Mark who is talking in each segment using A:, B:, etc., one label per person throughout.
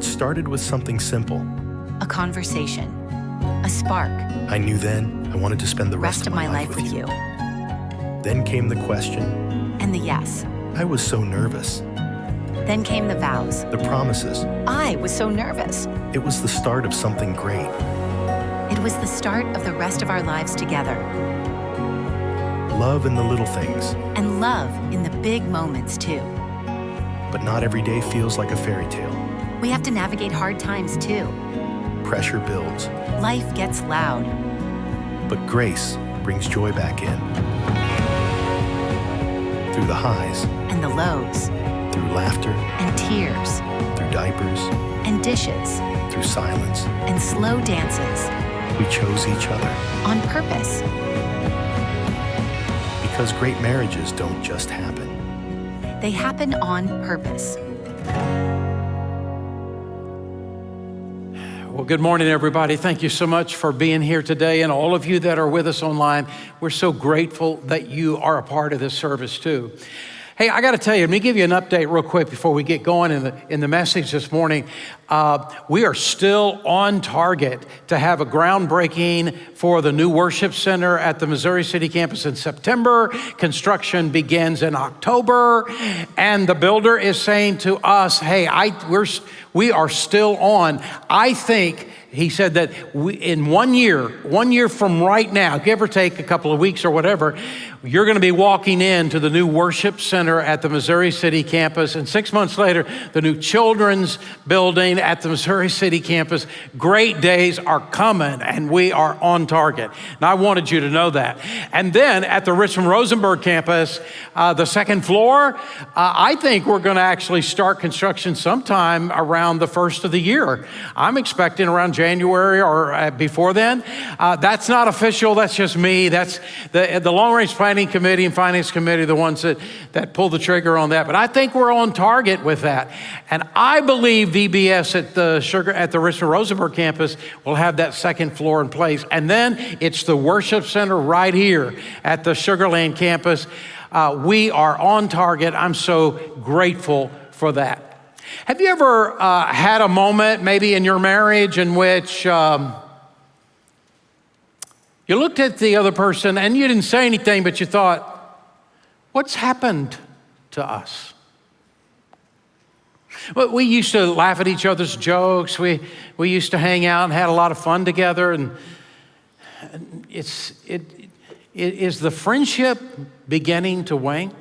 A: It started with something simple.
B: A conversation, a spark.
A: I knew then I wanted to spend the rest of my life with you. Then came the question.
B: And the yes.
A: I was so nervous.
B: Then came the vows.
A: The promises.
B: I was so nervous.
A: It was the start of something great.
B: It was the start of the rest of our lives together.
A: Love in the little things.
B: And love in the big moments too.
A: But not every day feels like a fairy tale.
B: We have to navigate hard times too.
A: Pressure builds.
B: Life gets loud.
A: But grace brings joy back in. Through the highs.
B: And the lows.
A: Through laughter.
B: And tears.
A: Through diapers.
B: And dishes.
A: Through silence.
B: And slow dances.
A: We chose each other.
B: On purpose.
A: Because great marriages don't just happen.
B: They happen on purpose.
C: Well, good morning, everybody. Thank you so much for being here today, and all of you that are with us online. We're so grateful that you are a part of this service too. Hey, I got to tell you, let me give you an update real quick before we get going in the message this morning. We are still on target to have a groundbreaking for the new worship center at the Missouri City campus in September. Construction begins in October, and the builder is saying to us, hey, we are still on. I think he said that in 1 year from right now, give or take a couple of weeks or whatever, you're going to be walking into the new worship center at the Missouri City campus. And 6 months later, the new children's building at the Missouri City campus. Great days are coming, and we are on target. And I wanted you to know that. And then at the Richmond Rosenberg campus, the second floor, I think we're going to actually start construction sometime around the first of the year. I'm expecting around January or before then. That's not official. That's just me. That's the long-range planning committee and finance committee, the ones that pull the trigger on that. But I think we're on target with that. And I believe VBS at the Richmond Rosenberg campus will have that second floor in place. And then it's the worship center right here at the Sugar Land campus. We are on target. I'm so grateful for that. Have you ever had a moment maybe in your marriage in which you looked at the other person and you didn't say anything, but you thought, what's happened to us? Well, we used to laugh at each other's jokes. We used to hang out and had a lot of fun together. And is the friendship beginning to wane?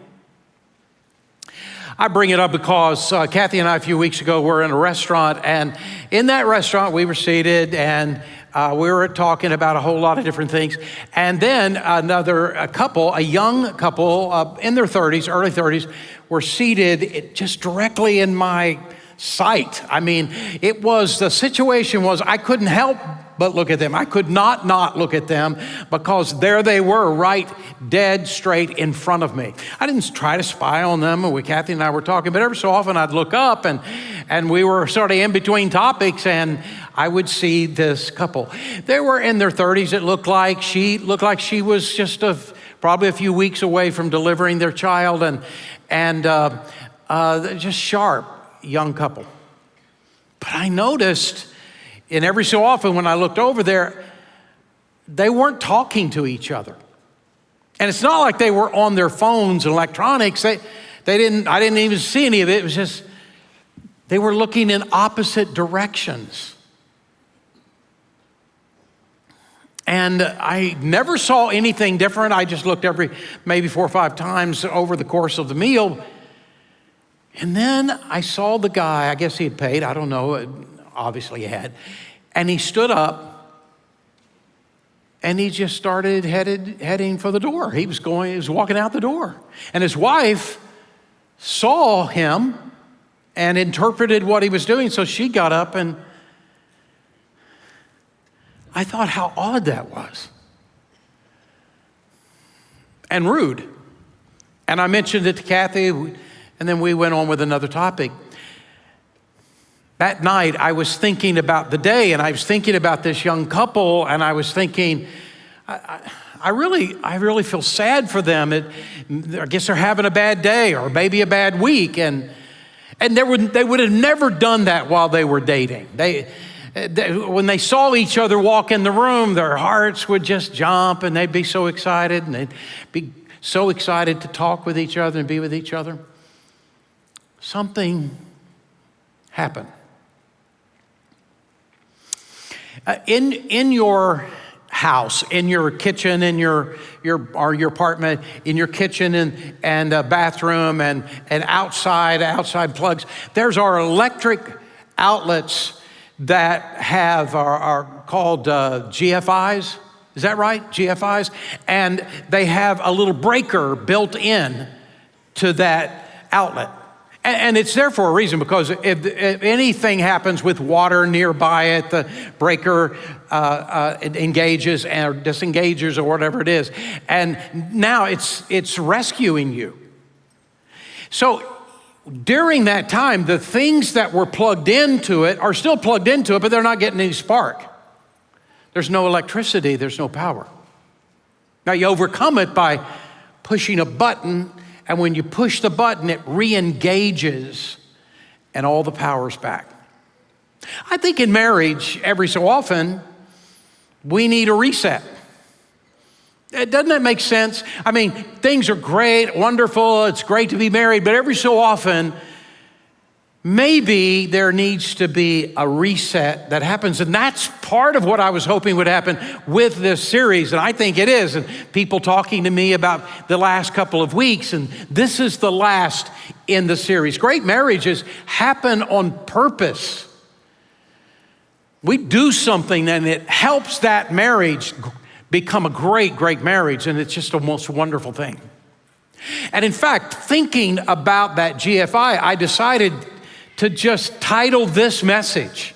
C: I bring it up because Kathy and I a few weeks ago were in a restaurant, and in that restaurant we were seated and we were talking about a whole lot of different things. And then a young couple in their 30s, early 30s, were seated just directly in my sight. I mean, the situation was I couldn't help but look at them. I could not look at them because there they were right dead straight in front of me. I didn't try to spy on them. Kathy and I were talking, but every so often I'd look up and we were sort of in between topics and I would see this couple. They were in their 30s. It looked like she was just probably a few weeks away from delivering their child and just sharp young couple. But I noticed, and every so often when I looked over there, they weren't talking to each other. And it's not like they were on their phones and electronics. I didn't even see any of it. It was just, they were looking in opposite directions. And I never saw anything different. I just looked maybe 4 or 5 times over the course of the meal. And then I saw the guy, I guess he had paid, I don't know, obviously he had. And he stood up and he just started heading for the door. He was walking out the door. And his wife saw him and interpreted what he was doing. So she got up, and I thought how odd that was. And rude. And I mentioned it to Kathy, and then we went on with another topic. That night, I was thinking about the day, and I was thinking about this young couple, and I was thinking, I really feel sad for them. I guess they're having a bad day or maybe a bad week, and And they would have never done that while they were dating. When they saw each other walk in the room, their hearts would just jump and they'd be so excited, and they'd be so excited to talk with each other and be with each other. Something happened. In your house, in your kitchen, in your apartment, in your kitchen and bathroom and outside plugs, there's our electric outlets that are called GFIs. Is that right? GFIs? And they have a little breaker built in to that outlet. And it's there for a reason, because if anything happens with water nearby it, the breaker it engages or disengages or whatever it is. And now it's rescuing you. So during that time, the things that were plugged into it are still plugged into it, but they're not getting any spark. There's no electricity, there's no power. Now you overcome it by pushing a button, and when you push the button, it re-engages and all the power's back. I think in marriage, every so often, we need a reset. Doesn't that make sense? I mean, things are great, wonderful, it's great to be married, but every so often, maybe there needs to be a reset that happens. And that's part of what I was hoping would happen with this series. And I think it is. And people talking to me about the last couple of weeks, and this is the last in the series. Great marriages happen on purpose. We do something and it helps that marriage become a great, great marriage. And it's just a most wonderful thing. And in fact, thinking about that GFI, I decided to just title this message,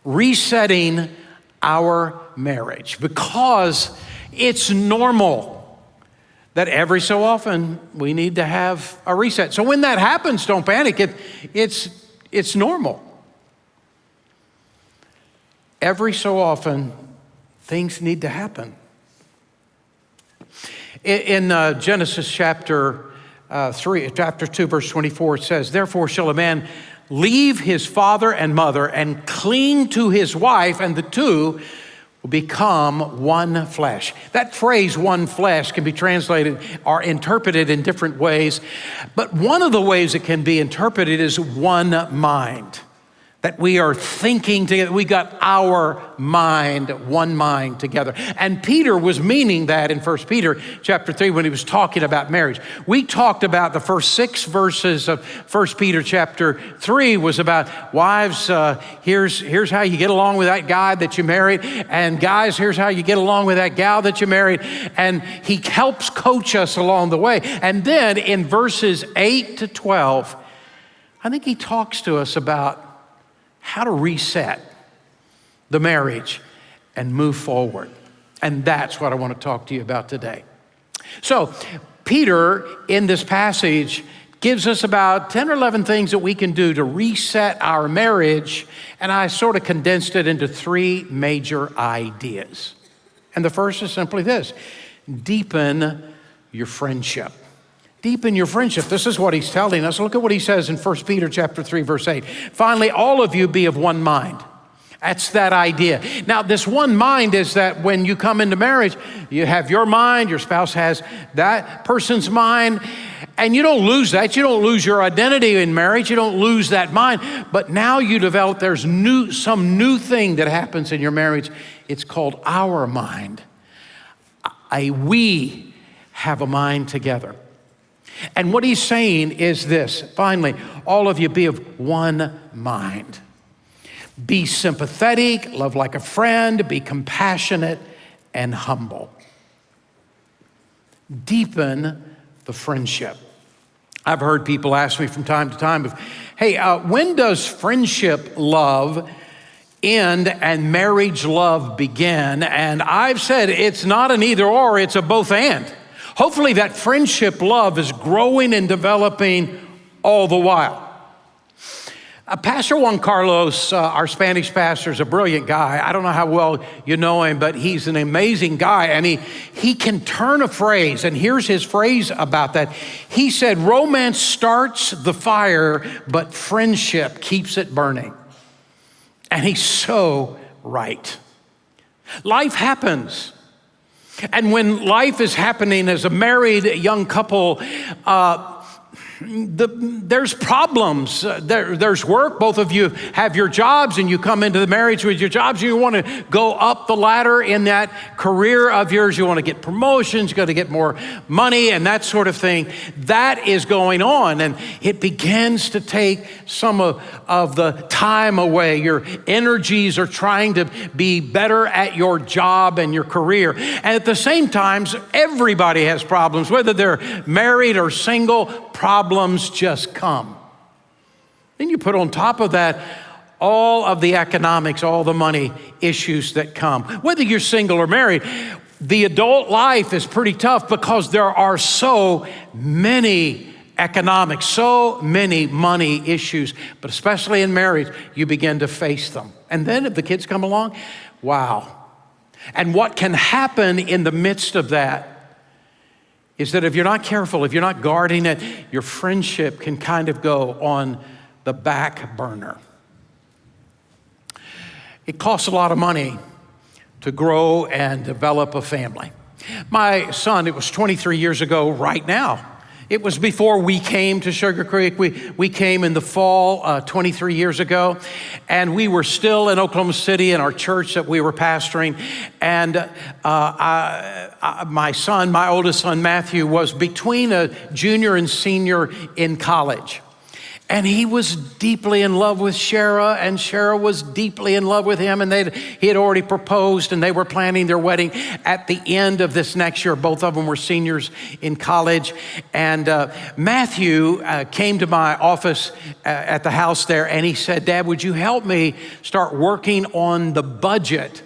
C: Resetting Our Marriage, because it's normal that every so often we need to have a reset. So when that happens, don't panic. It's normal. Every so often, things need to happen. In Genesis chapter 2, verse 24, it says, "Therefore shall a man leave his father and mother and cling to his wife, and the two will become one flesh." That phrase, one flesh, can be translated or interpreted in different ways. But one of the ways it can be interpreted is one mind. That we are thinking together. We got our mind, one mind together. And Peter was meaning that in 1 Peter chapter 3 when he was talking about marriage. We talked about the first 6 verses of 1 Peter chapter 3 was about wives, here's how you get along with that guy that you married. And guys, here's how you get along with that gal that you married. And he helps coach us along the way. And then in verses 8 to 12, I think he talks to us about how to reset the marriage and move forward. And that's what I want to talk to you about today. So Peter, in this passage, gives us about 10 or 11 things that we can do to reset our marriage. And I sort of condensed it into 3 major ideas. And the first is simply this: deepen your friendship. Deepen your friendship. This is what he's telling us. Look at what he says in 1 Peter chapter 3, verse 8. "Finally, all of you be of one mind." That's that idea. Now, this one mind is that when you come into marriage, you have your mind, your spouse has that person's mind, and you don't lose that. You don't lose your identity in marriage. You don't lose that mind. But now you develop, there's some new thing that happens in your marriage. It's called our mind. We have a mind together. And what he's saying is this: finally, all of you be of one mind. Be sympathetic, love like a friend, be compassionate and humble. Deepen the friendship. I've heard people ask me from time to time, hey, when does friendship love end and marriage love begin? And I've said it's not an either or, it's a both and. Hopefully that friendship love is growing and developing all the while. Pastor Juan Carlos, our Spanish pastor, is a brilliant guy. I don't know how well you know him, but he's an amazing guy. And he can turn a phrase, and here's his phrase about that. He said, romance starts the fire, but friendship keeps it burning. And he's so right. Life happens. And when life is happening as a married young couple, there's problems. There's work. Both of you have your jobs, and you come into the marriage with your jobs. You want to go up the ladder in that career of yours. You want to get promotions. You got to get more money and that sort of thing. That is going on, and it begins to take some of the time away. Your energies are trying to be better at your job and your career. And at the same time, everybody has problems, whether they're married or single. Problems just come. Then you put on top of that all of the economics, all the money issues that come. Whether you're single or married, the adult life is pretty tough because there are so many economics, so many money issues, but especially in marriage, you begin to face them. And then if the kids come along, wow. And what can happen in the midst of that is that if you're not careful, if you're not guarding it, your friendship can kind of go on the back burner. It costs a lot of money to grow and develop a family. My son, it was 23 years ago right now. It was before we came to Sugar Creek. We came in the fall 23 years ago, and we were still in Oklahoma City in our church that we were pastoring. And my son, my oldest son, Matthew, was between a junior and senior in college. And he was deeply in love with Shara, and Shara was deeply in love with him, and he had already proposed, and they were planning their wedding at the end of this next year. Both of them were seniors in college. And Matthew came to my office at the house there, and he said, Dad, would you help me start working on the budget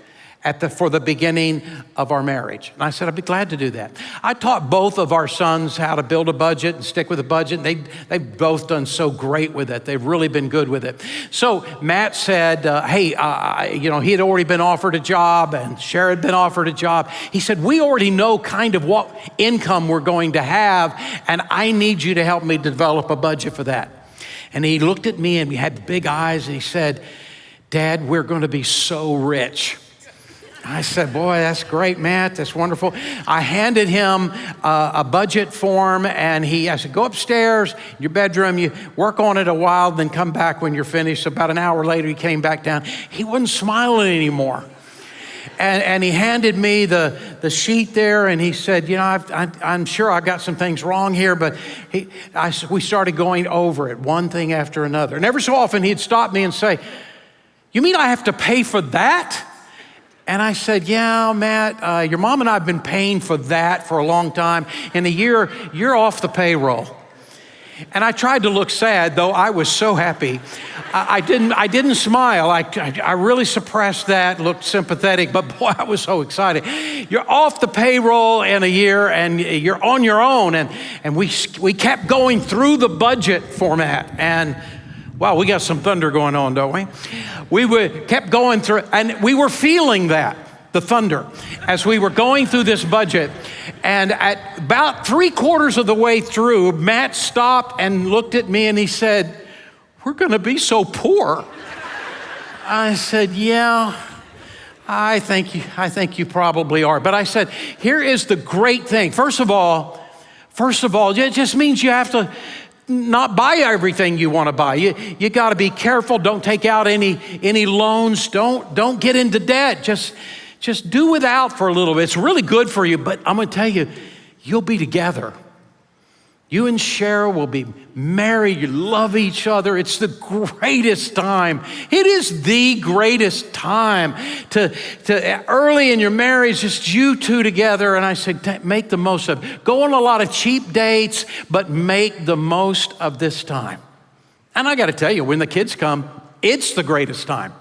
C: for the beginning of our marriage? And I said, I'd be glad to do that. I taught both of our sons how to build a budget and stick with a budget. And they've both done so great with it. They've really been good with it. So Matt said, he had already been offered a job, and Shara had been offered a job. He said, we already know kind of what income we're going to have, and I need you to help me develop a budget for that. And he looked at me, and we had big eyes, and he said, Dad, we're going to be so rich. I said, boy, that's great, Matt. That's wonderful. I handed him a budget form, and I said, go upstairs, your bedroom, you work on it a while, then come back when you're finished. About an hour later, he came back down. He wasn't smiling anymore. And he handed me the sheet there, and he said, I'm sure I got some things wrong here, but we started going over it, one thing after another. And every so often, he'd stop me and say, you mean I have to pay for that? And I said, yeah, Matt, your mom and I have been paying for that for a long time. In a year, you're off the payroll. And I tried to look sad, though I was so happy. I didn't smile. I really suppressed that, looked sympathetic, but boy, I was so excited. You're off the payroll in a year, and you're on your own. And we kept going through the budget format, and wow, we got some thunder going on, don't we? We kept going through, and we were feeling that, the thunder, as we were going through this budget. And at about 3/4 of the way through, Matt stopped and looked at me, and he said, we're going to be so poor. I said, yeah, I think you probably are. But I said, here is the great thing. First of all, it just means you have to not buy everything you want to buy. You got to be careful. Don't take out any loans. Don't get into debt. Just do without for a little bit. It's really good for you, but I'm going to tell you, you'll be together. You and Shara will be married. You love each other. It's the greatest time. It is the greatest time to early in your marriage, just you two together. And I said, make the most of it. Go on a lot of cheap dates, but make the most of this time. And I got to tell you, when the kids come, it's the greatest time.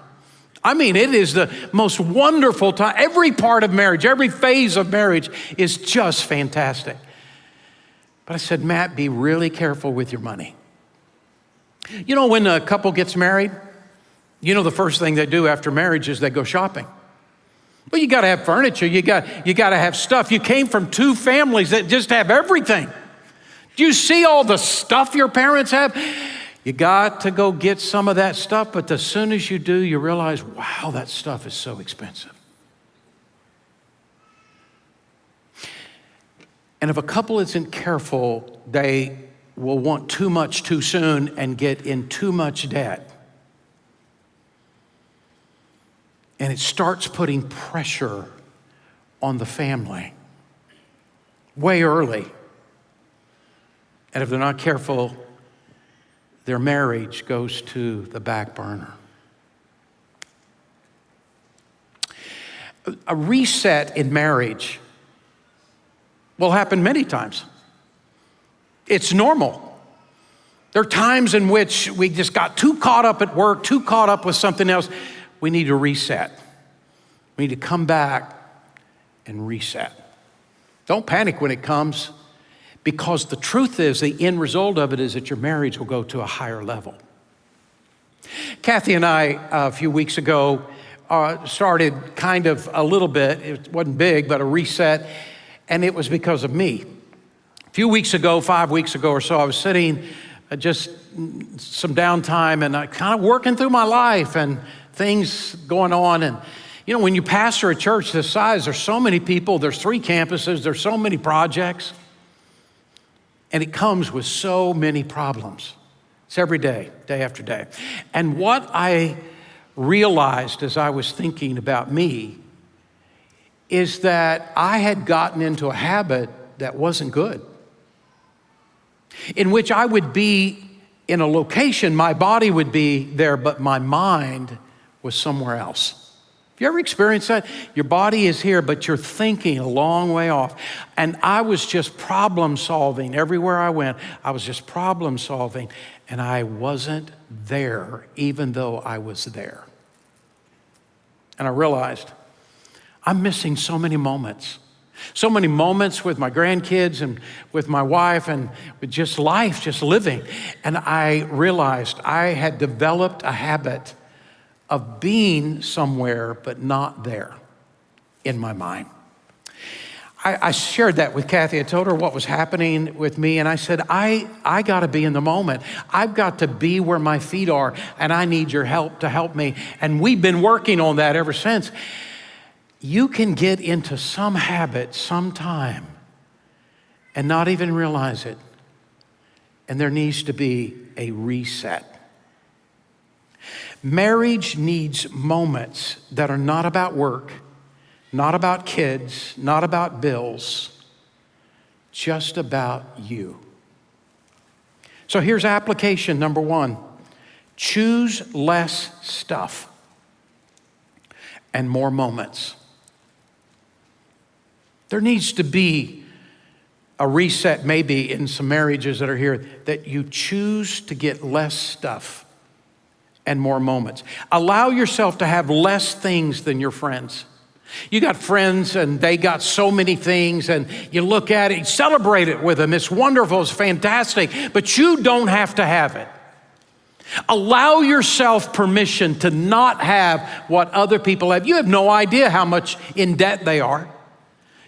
C: I mean, it is the most wonderful time. Every part of marriage, every phase of marriage is just fantastic. But I said, Matt, be really careful with your money. You know, when a couple gets married, you know the first thing they do after marriage is they go shopping. Well, you gotta have furniture, you gotta have stuff. You came from two families that just have everything. Do you see all the stuff your parents have? You got to go get some of that stuff, but as soon as you do, you realize, wow, that stuff is so expensive. And if a couple isn't careful, they will want too much too soon and get in too much debt. And it starts putting pressure on the family way early. And if they're not careful, their marriage goes to the back burner. A reset in marriage will happen many times. It's normal. There are times in which we just got too caught up at work, too caught up with something else. We need to reset. We need to come back and reset. Don't panic when it comes, because the truth is, the end result of it is that your marriage will go to a higher level. Kathy and I, a few weeks ago, started kind of a little bit, it wasn't big, but a reset, and it was because of me. A few weeks ago, 5 weeks ago or so, I was sitting just some downtime and kind of working through my life and things going on. And you know, when you pastor a church this size, there's so many people, there's 3 campuses, there's so many projects, and it comes with so many problems. It's every day, day after day. And what I realized as I was thinking about me is that I had gotten into a habit that wasn't good, in which I would be in a location, my body would be there, but my mind was somewhere else. Have you ever experienced that? Your body is here, but you're thinking a long way off. And I was just problem solving everywhere I went. I was just problem solving, and I wasn't there, even though I was there. And I realized I'm missing so many moments. So many moments with my grandkids and with my wife and with just life, just living. And I realized I had developed a habit of being somewhere but not there in my mind. I shared that with Kathy. I told her what was happening with me, and I said, I got to be in the moment. I've got to be where my feet are, and I need your help to help me. And we've been working on that ever since. You can get into some habit sometime and not even realize it, and there needs to be a reset. Marriage needs moments that are not about work, not about kids, not about bills, just about you. So here's application number 1. Choose less stuff and more moments. There needs to be a reset maybe in some marriages that are here, that you choose to get less stuff and more moments. Allow yourself to have less things than your friends. You got friends and they got so many things, and you look at it, you celebrate it with them. It's wonderful, it's fantastic, but you don't have to have it. Allow yourself permission to not have what other people have. You have no idea how much in debt they are.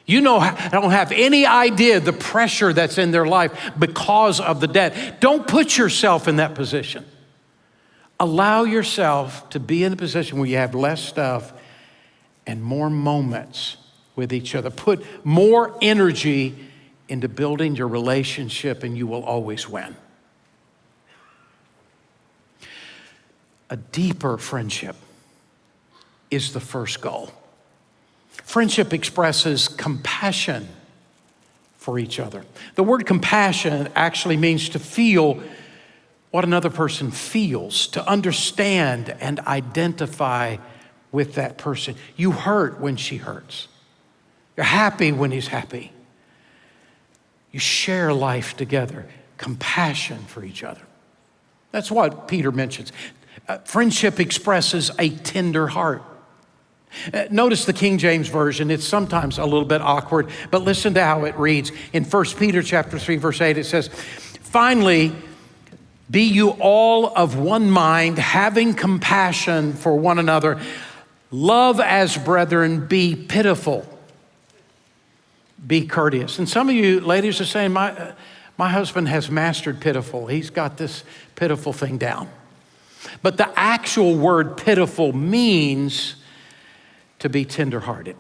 C: You don't have any idea the pressure that's in their life because of the debt. Don't put yourself in that position. Allow yourself to be in a position where you have less stuff and more moments with each other. Put more energy into building your relationship, and you will always win. A deeper friendship is the first goal. Friendship expresses compassion for each other. The word compassion actually means to feel what another person feels, to understand and identify with that person. You hurt when she hurts. You're happy when he's happy. You share life together, compassion for each other. That's what Peter mentions. Friendship expresses a tender heart. Notice the King James Version. It's sometimes a little bit awkward, but listen to how it reads. In 1 Peter chapter 3, verse 8, it says, "Finally, Be you all of one mind, having compassion for one another. Love as brethren, be pitiful. Be courteous. And some of you ladies are saying, my husband has mastered pitiful. He's got this pitiful thing down. But the actual word pitiful means to be tenderhearted.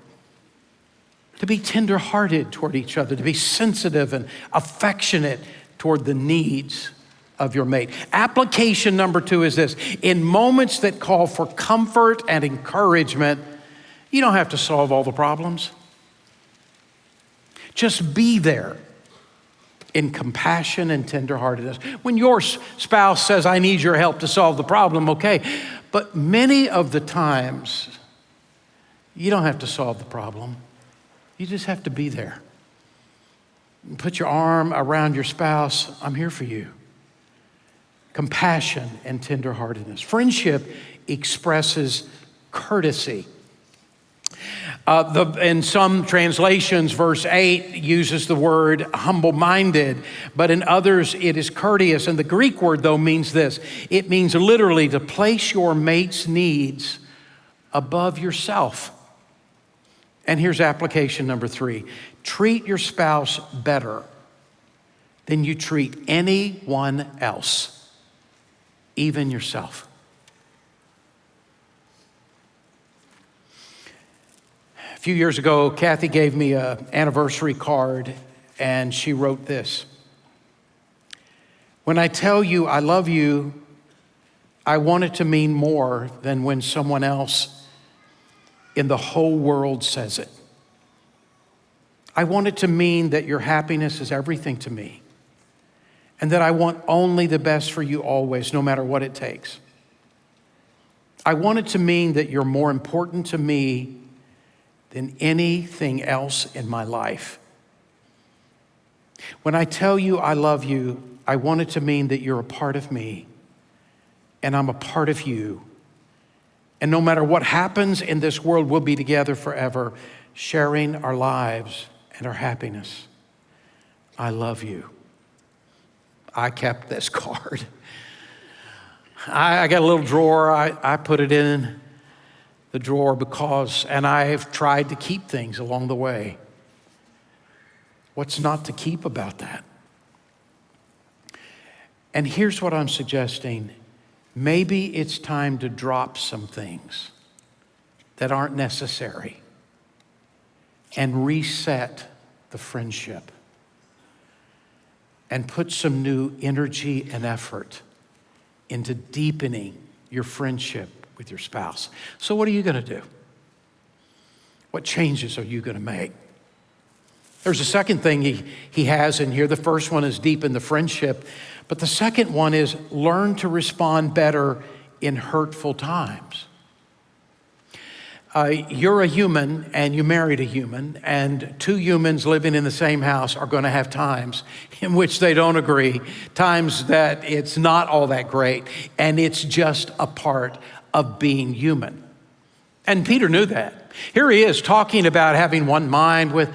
C: To be tenderhearted toward each other, to be sensitive and affectionate toward the needs of your mate. Application number 2 is this: in moments that call for comfort and encouragement, you don't have to solve all the problems. Just be there in compassion and tenderheartedness. When your spouse says, I need your help to solve the problem, okay. But many of the times, you don't have to solve the problem. You just have to be there. Put your arm around your spouse. I'm here for you. Compassion and tenderheartedness. Friendship expresses courtesy. In some translations, verse 8 uses the word humble-minded, but in others it is courteous. And the Greek word, though, means this. It means literally to place your mate's needs above yourself. And here's application number 3. Treat your spouse better than you treat anyone else, even yourself. A few years ago, Kathy gave me an anniversary card, and she wrote this: when I tell you I love you, I want it to mean more than when someone else in the whole world says it. I want it to mean that your happiness is everything to me, and that I want only the best for you always, no matter what it takes. I want it to mean that you're more important to me than anything else in my life. When I tell you I love you, I want it to mean that you're a part of me and I'm a part of you. And no matter what happens in this world, we'll be together forever, sharing our lives and our happiness. I love you. I kept this card. I got a little drawer. I put it in the drawer and I've tried to keep things along the way. What's not to keep about that? And here's what I'm suggesting. Maybe it's time to drop some things that aren't necessary and reset the friendship and put some new energy and effort into deepening your friendship with your spouse. So what are you going to do? What changes are you going to make? There's a second thing he has in here. The first one is deepen the friendship, but the second one is learn to respond better in hurtful times. You're a human and you married a human, and two humans living in the same house are going to have times in which they don't agree, times that it's not all that great, and it's just a part of being human. And Peter knew that. Here he is talking about having one mind with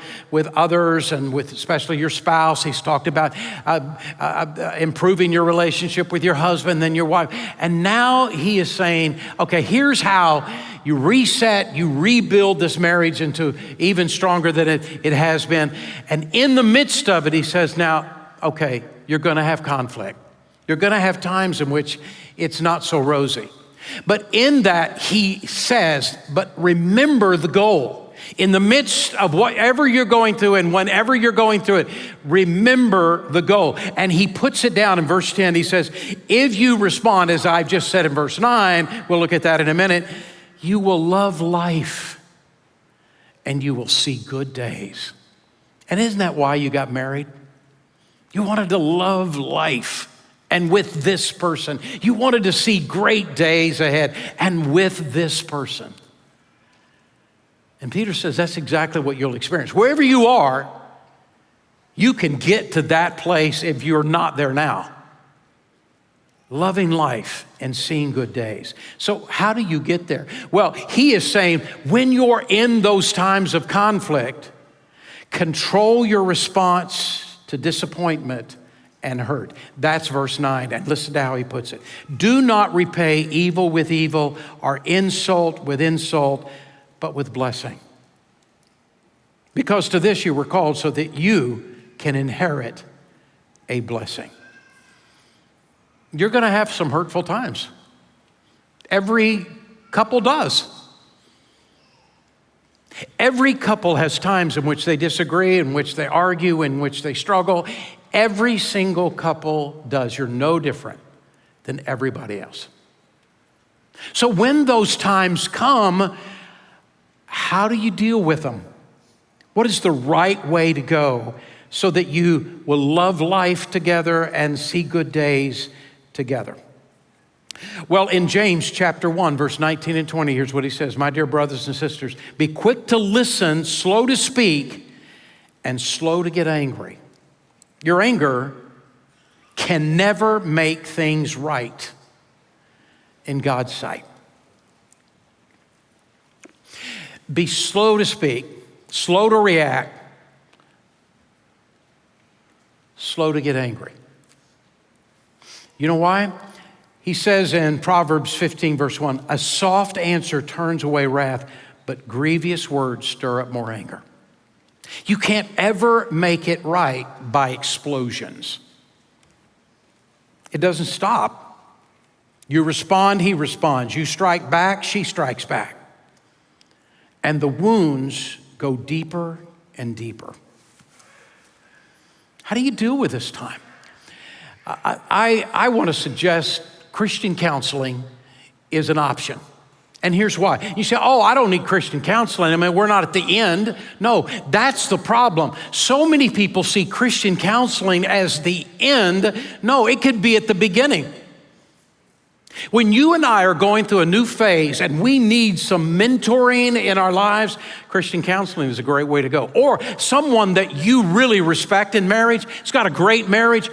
C: others and with especially your spouse. He's talked about improving your relationship with your husband, then your wife. And now he is saying, okay, here's how you reset, you rebuild this marriage into even stronger than it has been. And in the midst of it, he says, now, okay, you're gonna have conflict. You're gonna have times in which it's not so rosy. But in that, he says, but remember the goal. In the midst of whatever you're going through and whenever you're going through it, remember the goal. And he puts it down in verse 10. He says, if you respond, as I've just said in verse 9, we'll look at that in a minute, you will love life and you will see good days. And isn't that why you got married? You wanted to love life. And with this person, you wanted to see great days ahead, and with this person. And Peter says that's exactly what you'll experience. Wherever you are, you can get to that place if you're not there now. Loving life and seeing good days. So how do you get there? Well, he is saying when you're in those times of conflict, control your response to disappointment and hurt. That's verse 9. And listen to how he puts it. Do not repay evil with evil or insult with insult, but with blessing. Because to this you were called so that you can inherit a blessing. You're going to have some hurtful times. Every couple does. Every couple has times in which they disagree, in which they argue, in which they struggle. Every single couple does. You're no different than everybody else. So when those times come, how do you deal with them? What is the right way to go so that you will love life together and see good days together? Well, in James chapter 1, verse 19 and 20, here's what he says. My dear brothers and sisters, be quick to listen, slow to speak, and slow to get angry. Your anger can never make things right in God's sight. Be slow to speak, slow to react, slow to get angry. You know why? He says in Proverbs 15, verse 1, a soft answer turns away wrath, but grievous words stir up more anger. You can't ever make it right by explosions. It doesn't stop. You respond, he responds. You strike back, she strikes back. And the wounds go deeper and deeper. How do you deal with this time? I want to suggest Christian counseling is an option. And here's why. You say, oh, I don't need Christian counseling. I mean, we're not at the end. No, that's the problem. So many people see Christian counseling as the end. No, it could be at the beginning. When you and I are going through a new phase and we need some mentoring in our lives, Christian counseling is a great way to go. Or someone that you really respect in marriage, it's got a great marriage.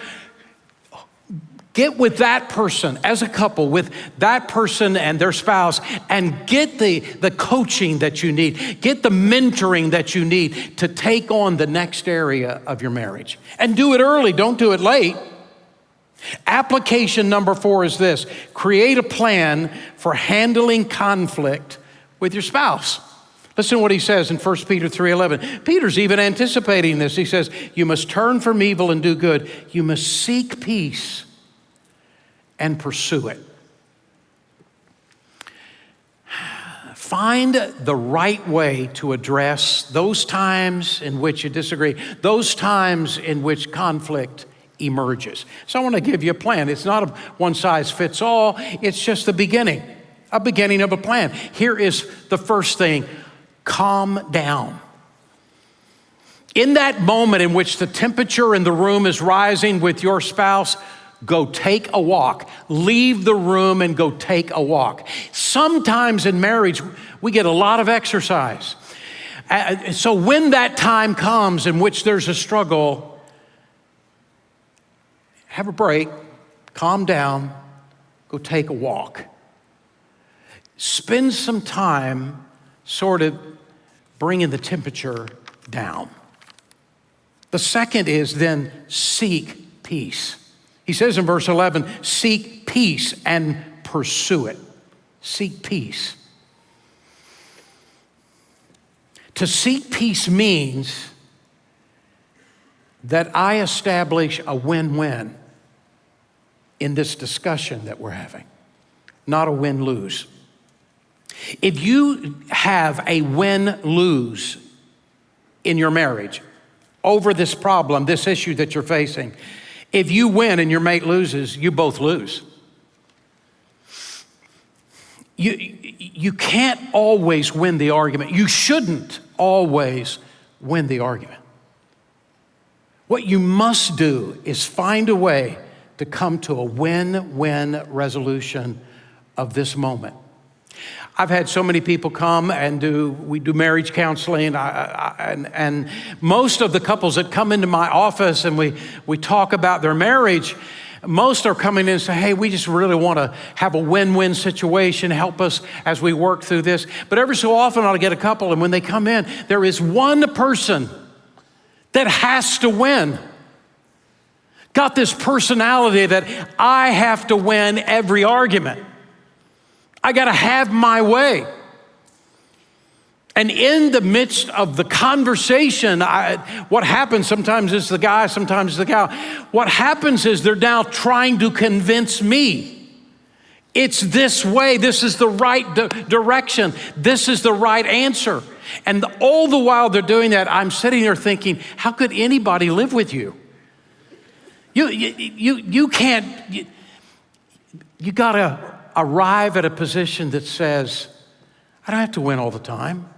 C: Get with that person as a couple, with that person and their spouse, and get the coaching that you need. Get the mentoring that you need to take on the next area of your marriage. And do it early, don't do it late. Application number 4 is this: create a plan for handling conflict with your spouse. Listen to what he says in 1 Peter 3:11. Peter's even anticipating this. He says, you must turn from evil and do good. You must seek peace and pursue it. Find the right way to address those times in which you disagree, those times in which conflict emerges. So I want to give you a plan. It's not a one-size-fits-all. It's just the beginning of a plan. Here is the first thing: calm down. In that moment in which the temperature in the room is rising with your spouse, go take a walk. Leave the room and go take a walk. Sometimes in marriage, we get a lot of exercise. So when that time comes in which there's a struggle, have a break, calm down, go take a walk. Spend some time sort of bringing the temperature down. The second is then seek peace. He says in verse 11, seek peace and pursue it. Seek peace. To seek peace means that I establish a win-win in this discussion that we're having, not a win-lose. If you have a win-lose in your marriage over this problem, this issue that you're facing, if you win and your mate loses, you both lose. You can't always win the argument. You shouldn't always win the argument. What you must do is find a way to come to a win-win resolution of this moment. I've had so many people come and we do marriage counseling, and most of the couples that come into my office and we talk about their marriage, most are coming in and say, hey, we just really want to have a win-win situation, help us as we work through this. But every so often I'll get a couple, and when they come in, there is one person that has to win. got this personality that I have to win every argument. I got to have my way. And in the midst of the conversation, what happens sometimes is the guy, sometimes the gal. What happens is they're now trying to convince me. It's this way. This is the right direction. This is the right answer. And all the while they're doing that, I'm sitting there thinking, how could anybody live with you? You can't. You got to arrive at a position that says, I don't have to win all the time.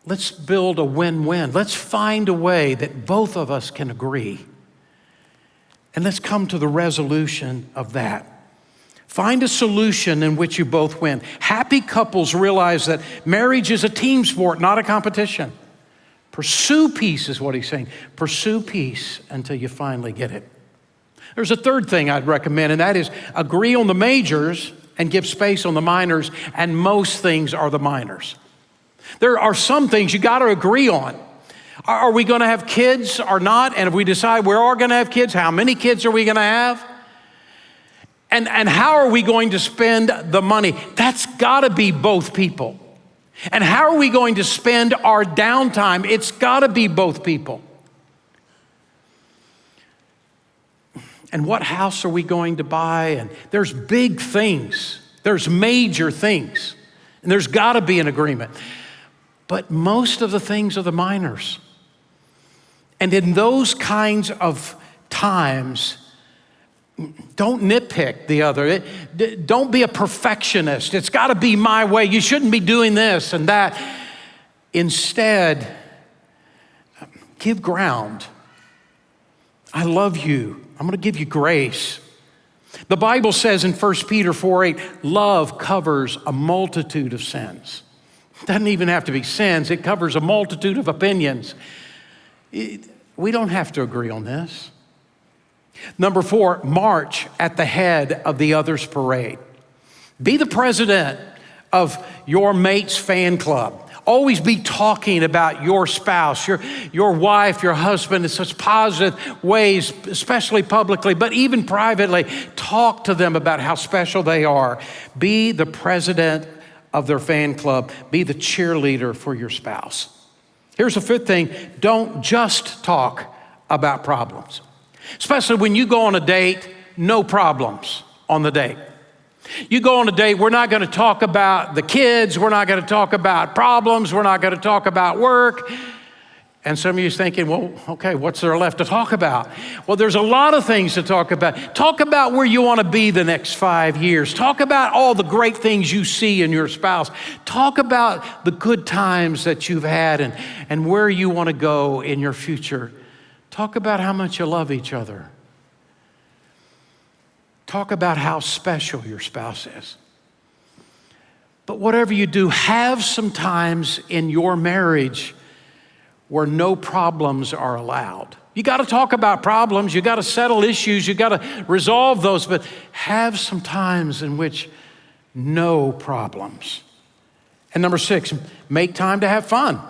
C: Let's build a win-win. Let's find a way that both of us can agree. And let's come to the resolution of that. Find a solution in which you both win. Happy couples realize that marriage is a team sport, not a competition. Pursue peace is what he's saying. Pursue peace until you finally get it. There's a third thing I'd recommend, and that is agree on the majors and give space on the minors, and most things are the minors. There are some things you got to agree on. Are we going to have kids or not? And if we decide we are going to have kids, how many kids are we going to have? And how are we going to spend the money? That's got to be both people. And how are we going to spend our downtime? It's got to be both people. And what house are we going to buy? And there's big things. There's major things. And there's got to be an agreement. But most of the things are the minors. And in those kinds of times, don't nitpick the other. Don't be a perfectionist. It's got to be my way. You shouldn't be doing this and that. Instead, give ground. I love you. I'm going to give you grace. The Bible says in 1 Peter 4:8, love covers a multitude of sins. It doesn't even have to be sins. It covers a multitude of opinions. We don't have to agree on this. Number 4, march at the head of the other's parade. Be the president of your mate's fan club. Always be talking about your spouse, your wife, your husband in such positive ways, especially publicly, but even privately. Talk to them about how special they are. Be the president of their fan club. Be the cheerleader for your spouse. Here's the fifth thing. Don't just talk about problems. Especially when you go on a date, no problems on the date. You go on a date, we're not going to talk about the kids. We're not going to talk about problems. We're not going to talk about work. And some of you are thinking, well, okay, what's there left to talk about? Well, there's a lot of things to talk about. Talk about where you want to be the next 5 years. Talk about all the great things you see in your spouse. Talk about the good times that you've had and where you want to go in your future. Talk about how much you love each other. Talk about how special your spouse is. But whatever you do, have some times in your marriage where no problems are allowed. You got to talk about problems. You got to settle issues. You got to resolve those, but have some times in which no problems. And number 6, make time to have fun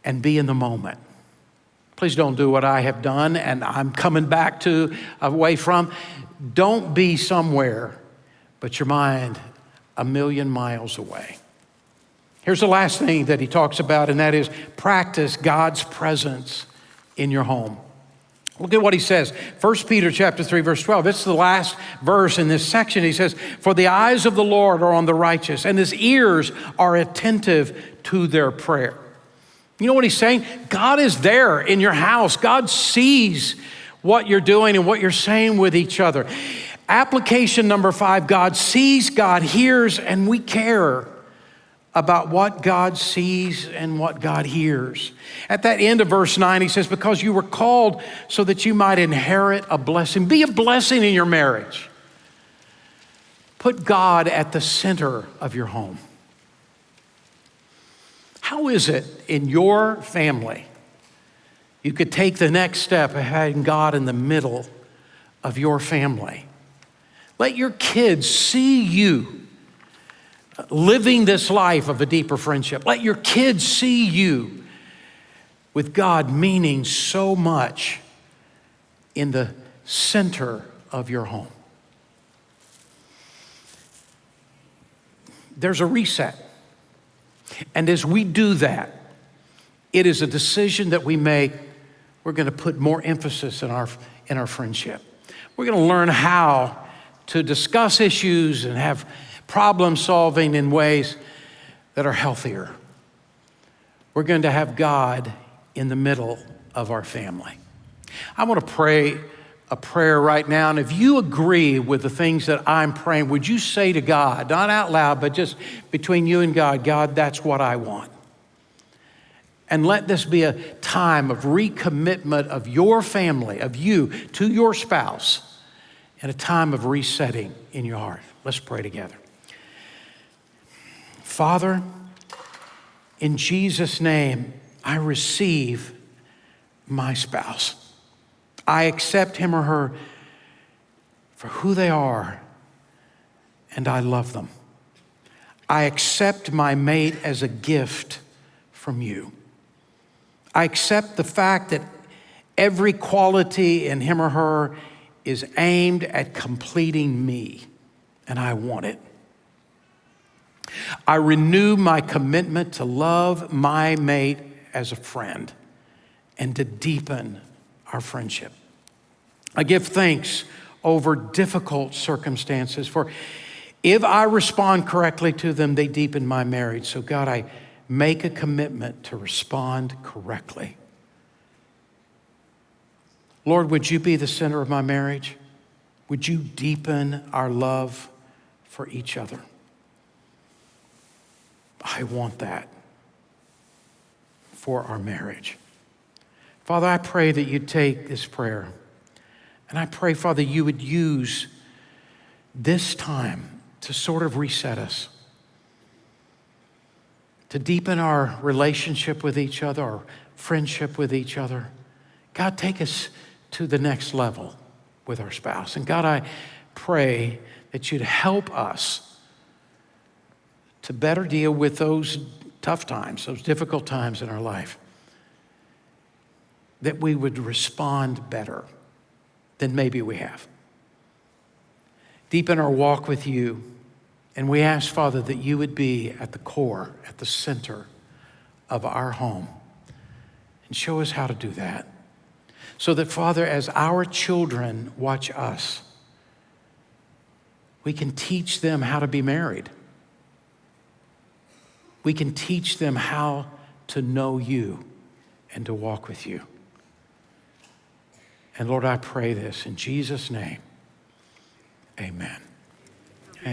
C: and be in the moment. Please don't do what I have done and I'm coming back to away from. Don't be somewhere, but your mind a million miles away. Here's the last thing that he talks about, and that is practice God's presence in your home. Look at what he says. 1 Peter chapter 3, verse 12. It's the last verse in this section. He says, for the eyes of the Lord are on the righteous, and his ears are attentive to their prayer. You know what he's saying? God is there in your house. God sees what you're doing and what you're saying with each other. Application number 5, God sees, God hears, and we care about what God sees and what God hears. At that end of verse 9, he says, because you were called so that you might inherit a blessing. Be a blessing in your marriage. Put God at the center of your home. How is it in your family you could take the next step of having God in the middle of your family? Let your kids see you living this life of a deeper friendship. Let your kids see you with God meaning so much in the center of your home. There's a reset. And as we do that, it is a decision that we make. We're going to put more emphasis in our friendship. We're going to learn how to discuss issues and have problem solving in ways that are healthier. We're going to have God in the middle of our family. I want to pray a prayer right now, and if you agree with the things that I'm praying, would you say to God, not out loud, but just between you and God, God, that's what I want. And let this be a time of recommitment of your family, of you to your spouse, and a time of resetting in your heart. Let's pray together. Father, in Jesus' name, I receive my spouse. I accept him or her for who they are, and I love them. I accept my mate as a gift from you. I accept the fact that every quality in him or her is aimed at completing me, and I want it. I renew my commitment to love my mate as a friend and to deepen our friendship. I give thanks over difficult circumstances, for if I respond correctly to them, they deepen my marriage. So God, I make a commitment to respond correctly. Lord, would you be the center of my marriage? Would you deepen our love for each other? I want that for our marriage. Father, I pray that you take this prayer, and I pray, Father, you would use this time to sort of reset us, to deepen our relationship with each other, our friendship with each other. God, take us to the next level with our spouse. And God, I pray that you'd help us to better deal with those tough times, those difficult times in our life, that we would respond better than maybe we have. Deepen our walk with you, and we ask, Father, that you would be at the core, at the center of our home, and show us how to do that. So that, Father, as our children watch us, we can teach them how to be married. We can teach them how to know you and to walk with you. And Lord, I pray this in Jesus' name, amen.